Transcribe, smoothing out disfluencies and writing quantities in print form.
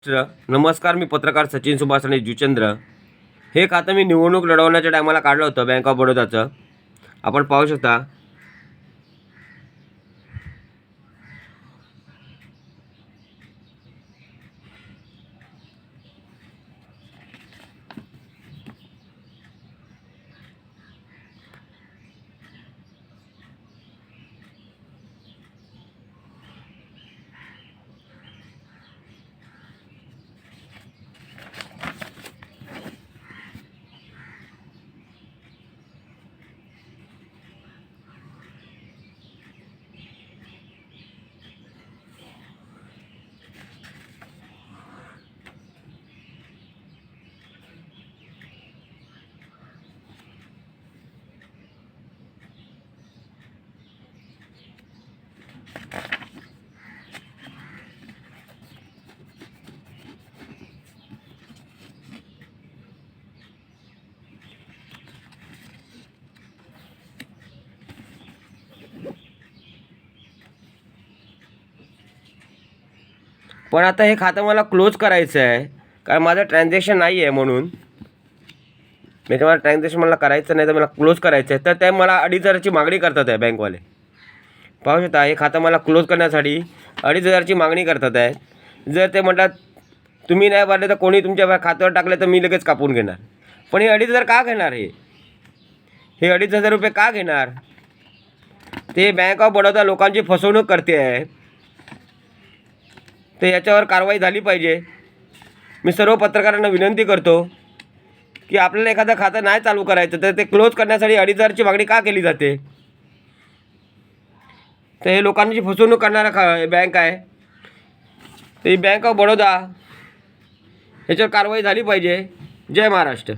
नमस्कार, मी पत्रकार सचिन सुभाष आणि जुचंद्र. हे खातं मी निवडणूक लढवण्याच्या टायमाला काढलं होतं बँक ऑफ बडोदाचं. आपण पाहू शकता. पण आता हे खातं मला क्लोज करायचं आहे, कारण माझं ट्रान्झॅक्शन नाही आहे. म्हणून मी तुम्हाला ट्रान्झॅक्शन मला करायचं नाही, तर मला क्लोज करायचं आहे. तर ते मला 2,500ची मागणी करतात आहे बँकवाले. पाहू शकता, हे खातं मला क्लोज करण्यासाठी 2,500ची मागणी करतात आहे. जर ते म्हणतात तुम्ही नाही भरले तर कोणी तुमच्या खात्यावर टाकले तर मी लगेच कापून घेणार. पण हे 2,500 का घेणार? हे 2,500 रुपये का घेणार? ते बँक ऑफ बडोदा लोकांची फसवणूक करते आहे. तर याच्यावर कारवाई झाली पाहिजे. मी सर्व पत्रकारांना विनंती करतो की आपल्याला एखादं खातं नाही चालू करायचं तर ते क्लोज करण्यासाठी 2,500ची मागणी का केली जाते? तर हे लोकांची फसवणूक करणारा बँक आहे. तर ही बँक ऑफ बडोदा याच्यावर कारवाई झाली पाहिजे. जय महाराष्ट्र.